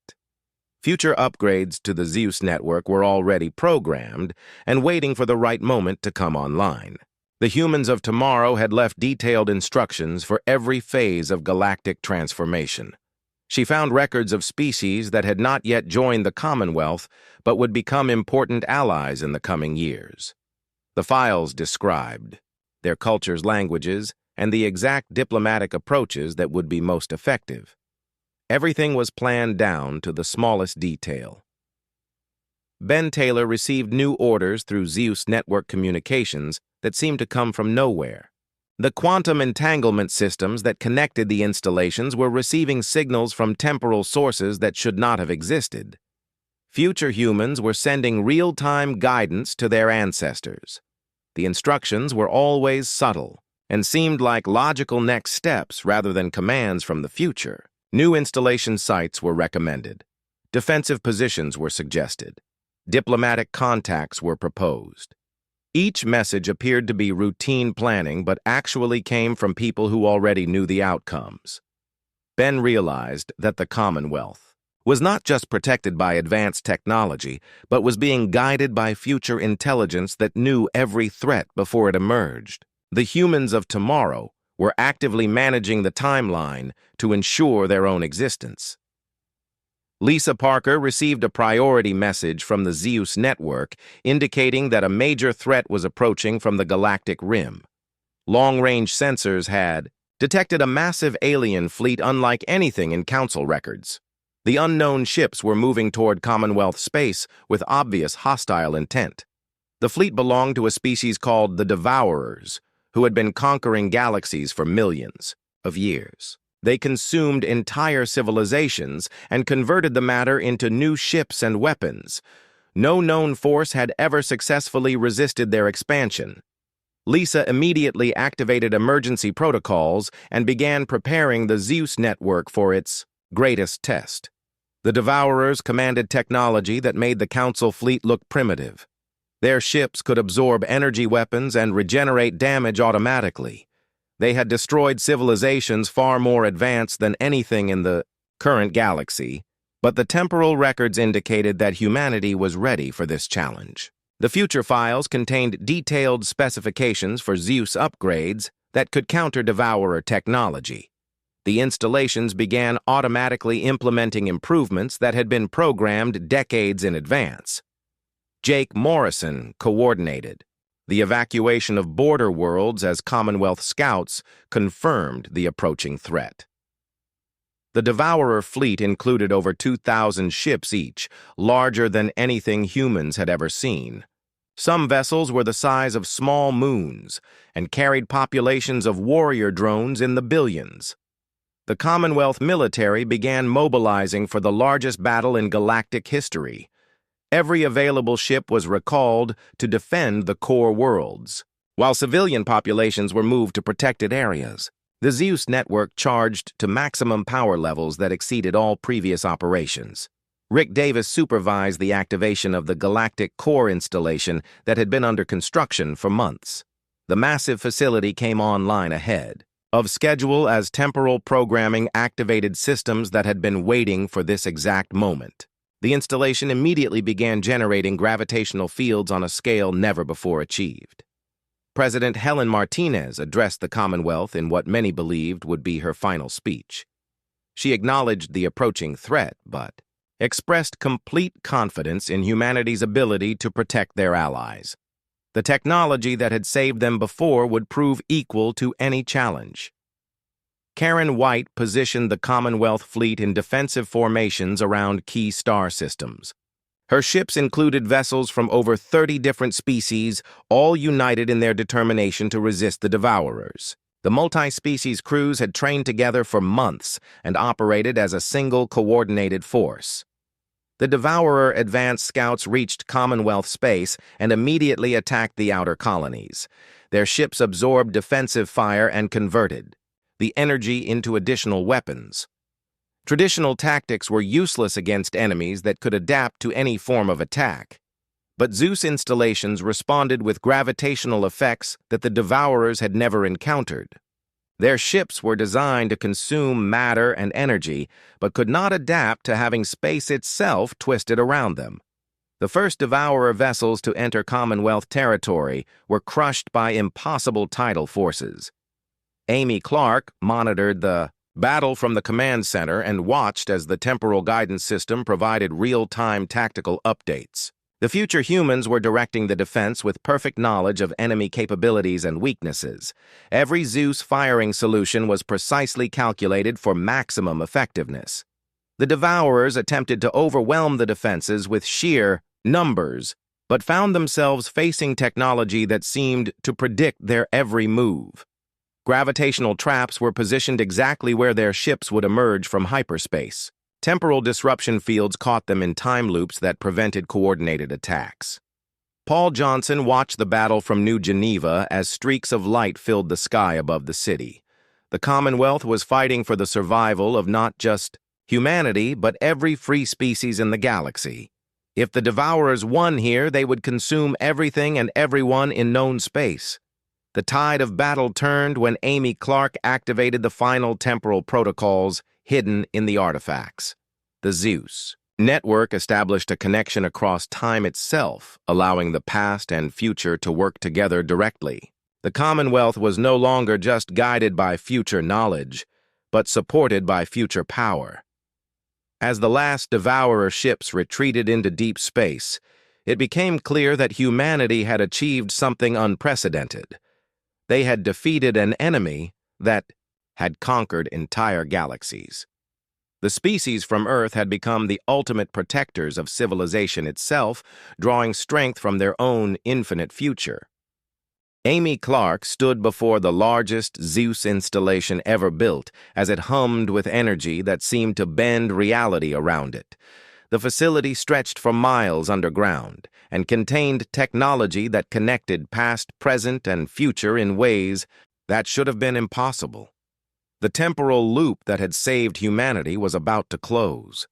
S1: Future upgrades to the ZEUS network were already programmed and waiting for the right moment to come online. The humans of tomorrow had left detailed instructions for every phase of galactic transformation. She found records of species that had not yet joined the Commonwealth but would become important allies in the coming years. The files described their cultures, languages, and the exact diplomatic approaches that would be most effective. Everything was planned down to the smallest detail. Ben Taylor received new orders through ZEUS network communications that seemed to come from nowhere. The quantum entanglement systems that connected the installations were receiving signals from temporal sources that should not have existed. Future humans were sending real-time guidance to their ancestors. The instructions were always subtle and seemed like logical next steps rather than commands from the future. New installation sites were recommended. Defensive positions were suggested. Diplomatic contacts were proposed. Each message appeared to be routine planning but actually came from people who already knew the outcomes. Ben realized that the Commonwealth was not just protected by advanced technology, but was being guided by future intelligence that knew every threat before it emerged. The humans of tomorrow were actively managing the timeline to ensure their own existence. Lisa Parker received a priority message from the ZEUS network indicating that a major threat was approaching from the galactic rim. Long-range sensors had detected a massive alien fleet unlike anything in Council records. The unknown ships were moving toward Commonwealth space with obvious hostile intent. The fleet belonged to a species called the Devourers, who had been conquering galaxies for millions of years. They consumed entire civilizations and converted the matter into new ships and weapons. No known force had ever successfully resisted their expansion. Lisa immediately activated emergency protocols and began preparing the ZEUS network for its greatest test. The Devourers commanded technology that made the Council fleet look primitive. Their ships could absorb energy weapons and regenerate damage automatically. They had destroyed civilizations far more advanced than anything in the current galaxy, but the temporal records indicated that humanity was ready for this challenge. The future files contained detailed specifications for ZEUS upgrades that could counter Devourer technology. The installations began automatically implementing improvements that had been programmed decades in advance. Jake Morrison coordinated. The evacuation of border worlds as Commonwealth scouts confirmed the approaching threat. The Devourer fleet included over 2,000 ships each, larger than anything humans had ever seen. Some vessels were the size of small moons and carried populations of warrior drones in the billions. The Commonwealth military began mobilizing for the largest battle in galactic history. Every available ship was recalled to defend the core worlds, while civilian populations were moved to protected areas. The ZEUS network charged to maximum power levels that exceeded all previous operations. Rick Davis supervised the activation of the Galactic Core installation that had been under construction for months. The massive facility came online ahead. of schedule as temporal programming activated systems that had been waiting for this exact moment. The installation immediately began generating gravitational fields on a scale never before achieved. President Helen Martinez addressed the Commonwealth in what many believed would be her final speech. She acknowledged the approaching threat, but expressed complete confidence in humanity's ability to protect their allies. The technology that had saved them before would prove equal to any challenge. Karen White positioned the Commonwealth fleet in defensive formations around key star systems. Her ships included vessels from over 30 different species, all united in their determination to resist the Devourers. The multi-species crews had trained together for months and operated as a single coordinated force. The Devourer advanced scouts reached Commonwealth space and immediately attacked the outer colonies. Their ships absorbed defensive fire and converted the energy into additional weapons. Traditional tactics were useless against enemies that could adapt to any form of attack. But ZEUS installations responded with gravitational effects that the Devourers had never encountered. Their ships were designed to consume matter and energy, but could not adapt to having space itself twisted around them. The first Devourer vessels to enter Commonwealth territory were crushed by impossible tidal forces. Amy Clark monitored the battle from the command center and watched as the temporal guidance system provided real-time tactical updates. The future humans were directing the defense with perfect knowledge of enemy capabilities and weaknesses. Every ZEUS firing solution was precisely calculated for maximum effectiveness. The Devourers attempted to overwhelm the defenses with sheer numbers, but found themselves facing technology that seemed to predict their every move. Gravitational traps were positioned exactly where their ships would emerge from hyperspace. Temporal disruption fields caught them in time loops that prevented coordinated attacks. Paul Johnson watched the battle from New Geneva as streaks of light filled the sky above the city. The Commonwealth was fighting for the survival of not just humanity, but every free species in the galaxy. If the Devourers won here, they would consume everything and everyone in known space. The tide of battle turned when Amy Clark activated the final temporal protocols hidden in the artifacts. The ZEUS network established a connection across time itself, allowing the past and future to work together directly. The Commonwealth was no longer just guided by future knowledge, but supported by future power. As the last Devourer ships retreated into deep space, it became clear that humanity had achieved something unprecedented. They had defeated an enemy that had conquered entire galaxies. The species from Earth had become the ultimate protectors of civilization itself, drawing strength from their own infinite future. Amy Clark stood before the largest ZEUS installation ever built as it hummed with energy that seemed to bend reality around it. The facility stretched for miles underground and contained technology that connected past, present, and future in ways that should have been impossible. The temporal loop that had saved humanity was about to close.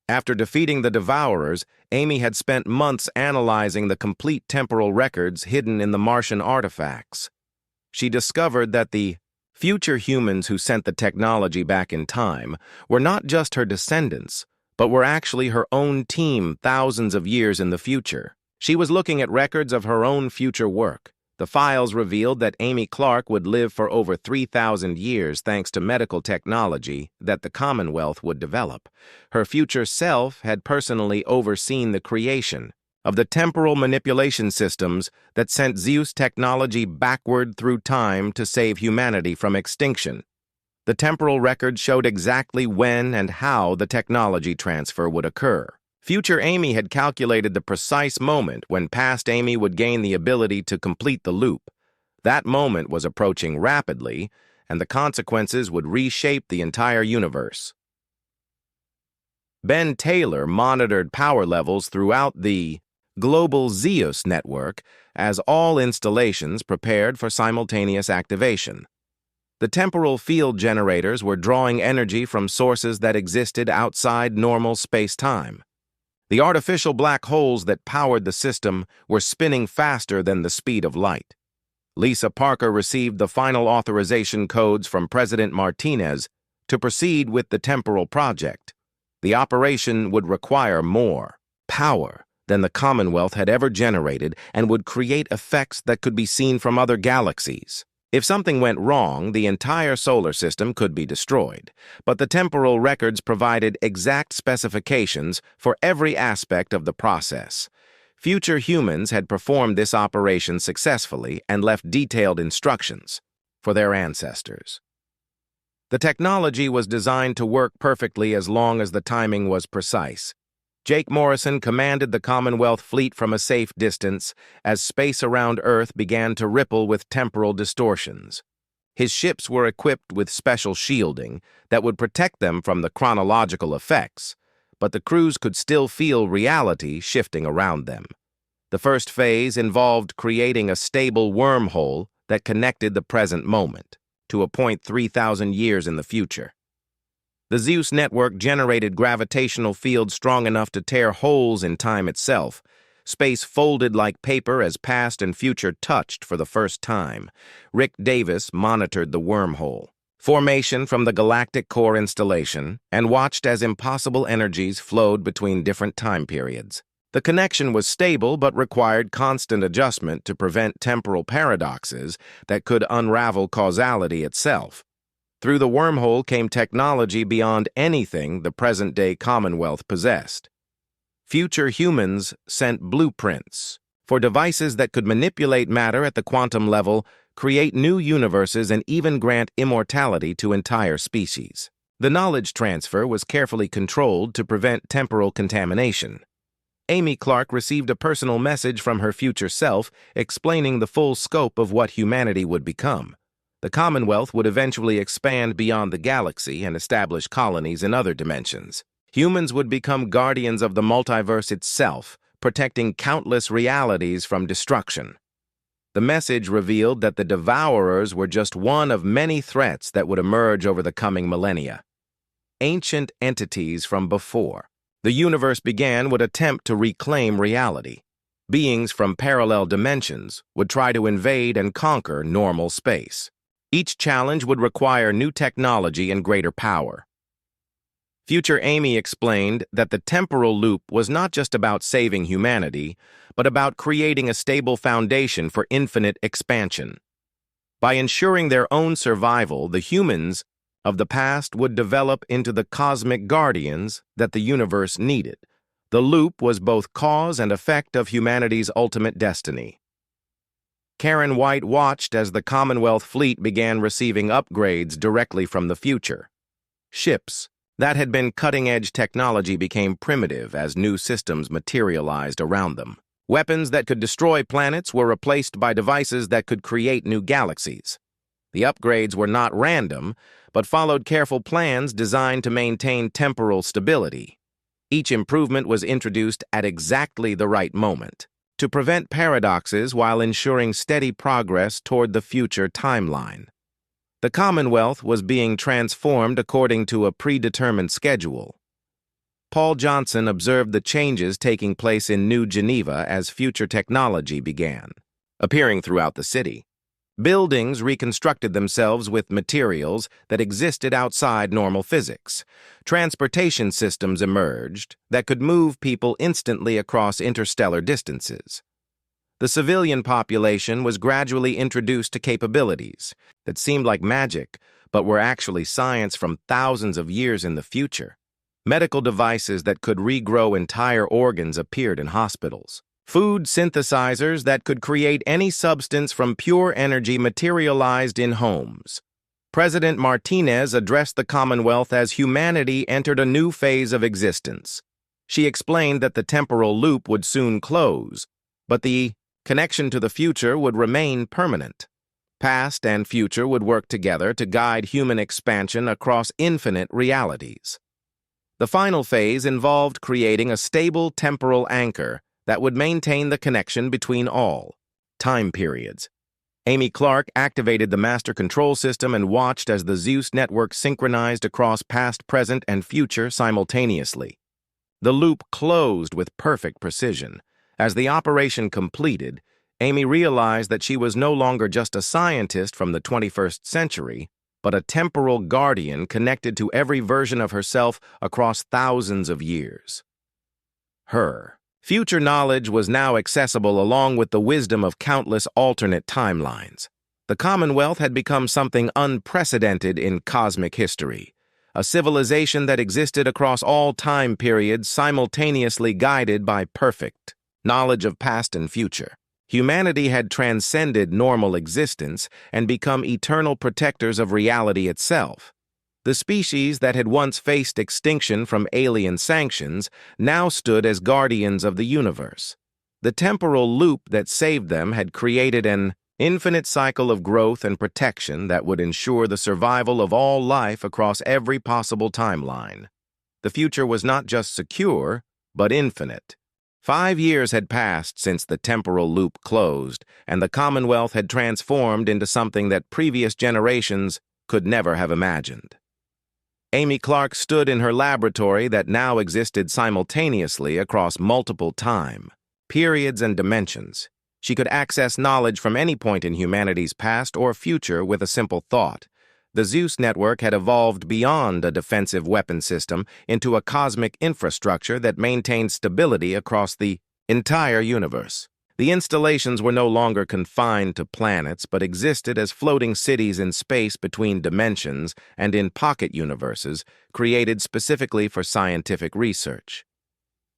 S1: After defeating the Devourers, Amy had spent months analyzing the complete temporal records hidden in the Martian artifacts. She discovered that the future humans who sent the technology back in time were not just her descendants, but were actually her own team thousands of years in the future. She was looking at records of her own future work. The files revealed that Amy Clark would live for over 3,000 years thanks to medical technology that the Commonwealth would develop. Her future self had personally overseen the creation of the temporal manipulation systems that sent ZEUS technology backward through time to save humanity from extinction. The temporal record showed exactly when and how the technology transfer would occur. Future Amy had calculated the precise moment when past Amy would gain the ability to complete the loop. That moment was approaching rapidly, and the consequences would reshape the entire universe. Ben Taylor monitored power levels throughout the global ZEUS network as all installations prepared for simultaneous activation. The temporal field generators were drawing energy from sources that existed outside normal space-time. The artificial black holes that powered the system were spinning faster than the speed of light. Lisa Parker received the final authorization codes from President Martinez to proceed with the temporal project. The operation would require more power than the Commonwealth had ever generated and would create effects that could be seen from other galaxies. If something went wrong, the entire solar system could be destroyed, but the temporal records provided exact specifications for every aspect of the process. Future humans had performed this operation successfully and left detailed instructions for their ancestors. The technology was designed to work perfectly as long as the timing was precise. Jake Morrison commanded the Commonwealth fleet from a safe distance as space around Earth began to ripple with temporal distortions. His ships were equipped with special shielding that would protect them from the chronological effects, but the crews could still feel reality shifting around them. The first phase involved creating a stable wormhole that connected the present moment to a point 3,000 years in the future. The ZEUS network generated gravitational fields strong enough to tear holes in time itself. Space folded like paper as past and future touched for the first time. Rick Davis monitored the wormhole formation from the Galactic Core installation and watched as impossible energies flowed between different time periods. The connection was stable but required constant adjustment to prevent temporal paradoxes that could unravel causality itself. Through the wormhole came technology beyond anything the present-day Commonwealth possessed. Future humans sent blueprints for devices that could manipulate matter at the quantum level, create new universes, and even grant immortality to entire species. The knowledge transfer was carefully controlled to prevent temporal contamination. Amy Clark received a personal message from her future self explaining the full scope of what humanity would become. The Commonwealth would eventually expand beyond the galaxy and establish colonies in other dimensions. Humans would become guardians of the multiverse itself, protecting countless realities from destruction. The message revealed that the Devourers were just one of many threats that would emerge over the coming millennia. Ancient entities from before the universe began would attempt to reclaim reality. Beings from parallel dimensions would try to invade and conquer normal space. Each challenge would require new technology and greater power. Future Amy explained that the temporal loop was not just about saving humanity, but about creating a stable foundation for infinite expansion. By ensuring their own survival, the humans of the past would develop into the cosmic guardians that the universe needed. The loop was both cause and effect of humanity's ultimate destiny. Karen White watched as the Commonwealth fleet began receiving upgrades directly from the future. Ships that had been cutting-edge technology became primitive as new systems materialized around them. Weapons that could destroy planets were replaced by devices that could create new galaxies. The upgrades were not random, but followed careful plans designed to maintain temporal stability. Each improvement was introduced at exactly the right moment, to prevent paradoxes while ensuring steady progress toward the future timeline. The Commonwealth was being transformed according to a predetermined schedule. Paul Johnson observed the changes taking place in New Geneva as future technology began appearing throughout the city. Buildings reconstructed themselves with materials that existed outside normal physics. Transportation systems emerged that could move people instantly across interstellar distances. The civilian population was gradually introduced to capabilities that seemed like magic, but were actually science from thousands of years in the future. Medical devices that could regrow entire organs appeared in hospitals. Food synthesizers that could create any substance from pure energy materialized in homes. President Martinez addressed the Commonwealth as humanity entered a new phase of existence. She explained that the temporal loop would soon close, but the connection to the future would remain permanent. Past and future would work together to guide human expansion across infinite realities. The final phase involved creating a stable temporal anchor that would maintain the connection between all time periods. Amy Clark activated the master control system and watched as the ZEUS network synchronized across past, present, and future simultaneously. The loop closed with perfect precision. As the operation completed, Amy realized that she was no longer just a scientist from the 21st century, but a temporal guardian connected to every version of herself across thousands of years. Her future knowledge was now accessible along with the wisdom of countless alternate timelines. The Commonwealth had become something unprecedented in cosmic history, a civilization that existed across all time periods, simultaneously guided by perfect knowledge of past and future. Humanity had transcended normal existence and become eternal protectors of reality itself. The species that had once faced extinction from alien sanctions now stood as guardians of the universe. The temporal loop that saved them had created an infinite cycle of growth and protection that would ensure the survival of all life across every possible timeline. The future was not just secure, but infinite. 5 years had passed since the temporal loop closed, and the Commonwealth had transformed into something that previous generations could never have imagined. Amy Clark stood in her laboratory that now existed simultaneously across multiple time, periods, and dimensions. She could access knowledge from any point in humanity's past or future with a simple thought. The ZEUS network had evolved beyond a defensive weapon system into a cosmic infrastructure that maintained stability across the entire universe. The installations were no longer confined to planets, but existed as floating cities in space between dimensions and in pocket universes created specifically for scientific research.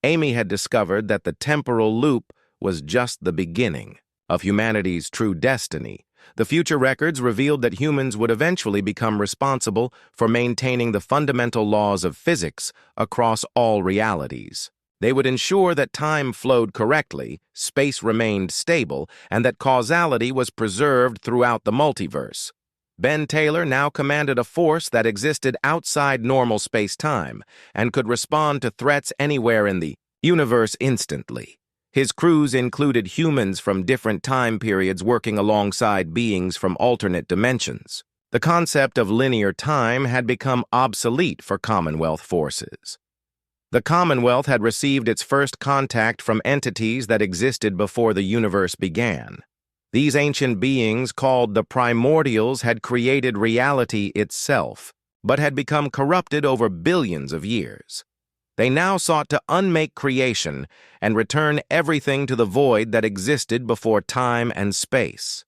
S1: Amy had discovered that the temporal loop was just the beginning of humanity's true destiny. The future records revealed that humans would eventually become responsible for maintaining the fundamental laws of physics across all realities. They would ensure that time flowed correctly, space remained stable, and that causality was preserved throughout the multiverse. Ben Taylor now commanded a force that existed outside normal space-time and could respond to threats anywhere in the universe instantly. His crews included humans from different time periods working alongside beings from alternate dimensions. The concept of linear time had become obsolete for Commonwealth forces. The Commonwealth had received its first contact from entities that existed before the universe began. These ancient beings, called the Primordials, had created reality itself, but had become corrupted over billions of years. They now sought to unmake creation and return everything to the void that existed before time and space.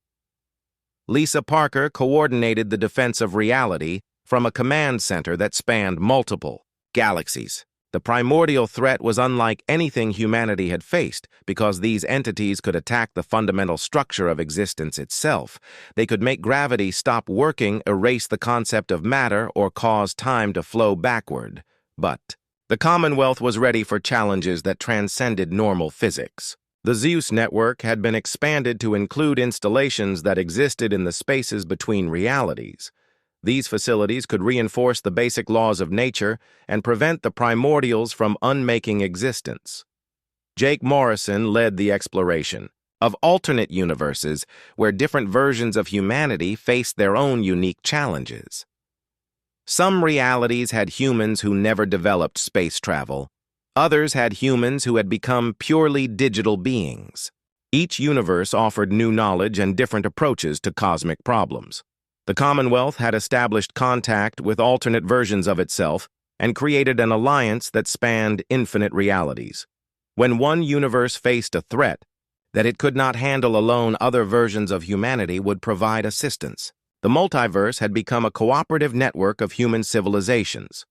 S1: Lisa Parker coordinated the defense of reality from a command center that spanned multiple galaxies. The primordial threat was unlike anything humanity had faced because these entities could attack the fundamental structure of existence itself. They could make gravity stop working, erase the concept of matter, or cause time to flow backward. But the Commonwealth was ready for challenges that transcended normal physics. The ZEUS network had been expanded to include installations that existed in the spaces between realities. These facilities could reinforce the basic laws of nature and prevent the primordials from unmaking existence. Jake Morrison led the exploration of alternate universes where different versions of humanity faced their own unique challenges. Some realities had humans who never developed space travel. Others had humans who had become purely digital beings. Each universe offered new knowledge and different approaches to cosmic problems. The Commonwealth had established contact with alternate versions of itself and created an alliance that spanned infinite realities. When one universe faced a threat that it could not handle alone, other versions of humanity would provide assistance. The multiverse had become a cooperative network of human civilizations.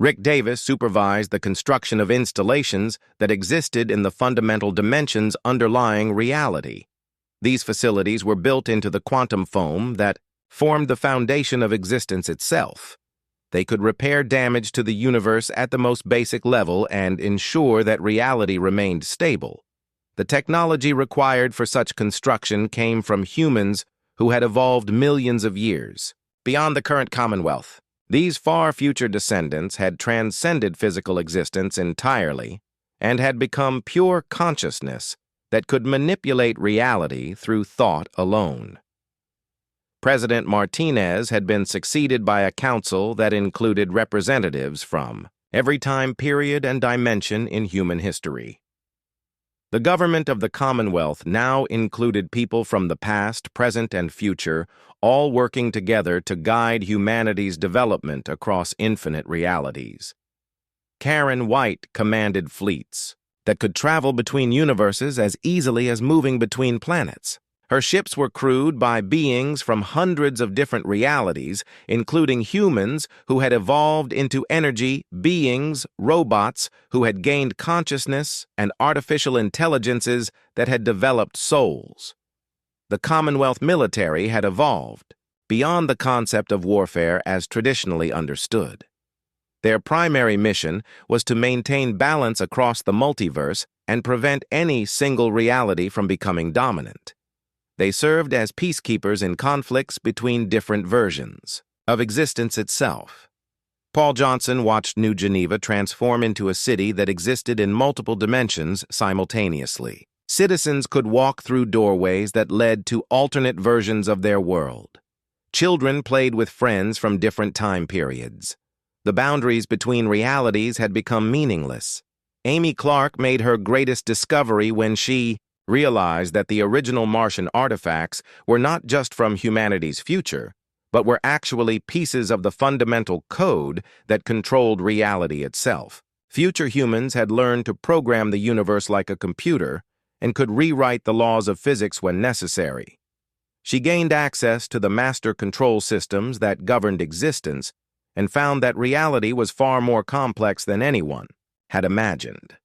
S1: Rick Davis supervised the construction of installations that existed in the fundamental dimensions underlying reality. These facilities were built into the quantum foam that formed the foundation of existence itself. They could repair damage to the universe at the most basic level and ensure that reality remained stable. The technology required for such construction came from humans who had evolved millions of years beyond the current Commonwealth. These far future descendants had transcended physical existence entirely and had become pure consciousness that could manipulate reality through thought alone. President Martinez had been succeeded by a council that included representatives from every time period and dimension in human history. The government of the Commonwealth now included people from the past, present, and future, all working together to guide humanity's development across infinite realities. Karen White commanded fleets that could travel between universes as easily as moving between planets. Her ships were crewed by beings from hundreds of different realities, including humans who had evolved into energy beings, robots who had gained consciousness, and artificial intelligences that had developed souls. The Commonwealth military had evolved beyond the concept of warfare as traditionally understood. Their primary mission was to maintain balance across the multiverse and prevent any single reality from becoming dominant. They served as peacekeepers in conflicts between different versions of existence itself. Paul Johnson watched New Geneva transform into a city that existed in multiple dimensions simultaneously. Citizens could walk through doorways that led to alternate versions of their world. Children played with friends from different time periods. The boundaries between realities had become meaningless. Amy Clark made her greatest discovery when she realized that the original Martian artifacts were not just from humanity's future, but were actually pieces of the fundamental code that controlled reality itself. Future humans had learned to program the universe like a computer and could rewrite the laws of physics when necessary. She gained access to the master control systems that governed existence and found that reality was far more complex than anyone had imagined.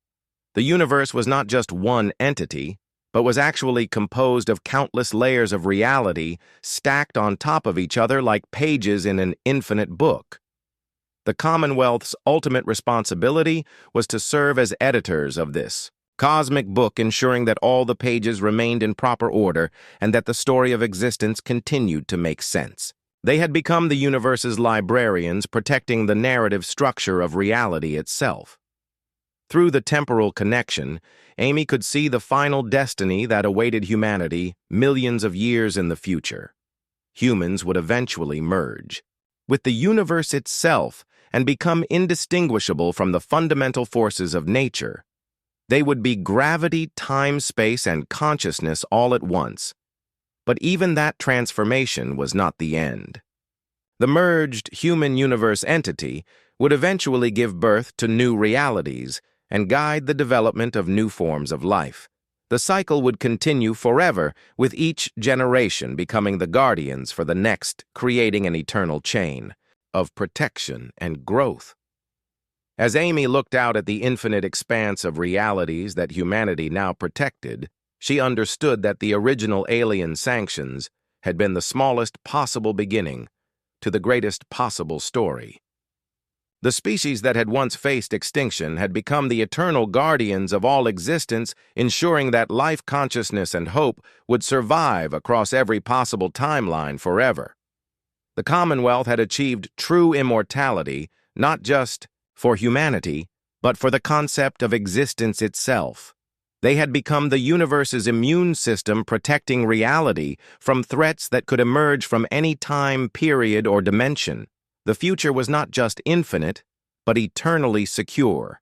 S1: The universe was not just one entity, but was actually composed of countless layers of reality stacked on top of each other like pages in an infinite book. The Commonwealth's ultimate responsibility was to serve as editors of this cosmic book, ensuring that all the pages remained in proper order and that the story of existence continued to make sense. They had become the universe's librarians, protecting the narrative structure of reality itself. Through the temporal connection, Amy could see the final destiny that awaited humanity millions of years in the future. Humans would eventually merge with the universe itself and become indistinguishable from the fundamental forces of nature. They would be gravity, time, space, and consciousness all at once. But even that transformation was not the end. The merged human universe entity would eventually give birth to new realities and guide the development of new forms of life. The cycle would continue forever, with each generation becoming the guardians for the next, creating an eternal chain of protection and growth. As Amy looked out at the infinite expanse of realities that humanity now protected, she understood that the original alien sanctions had been the smallest possible beginning to the greatest possible story. The species that had once faced extinction had become the eternal guardians of all existence, ensuring that life, consciousness, and hope would survive across every possible timeline forever. The Commonwealth had achieved true immortality, not just for humanity, but for the concept of existence itself. They had become the universe's immune system, protecting reality from threats that could emerge from any time, period, or dimension. The future was not just infinite, but eternally secure.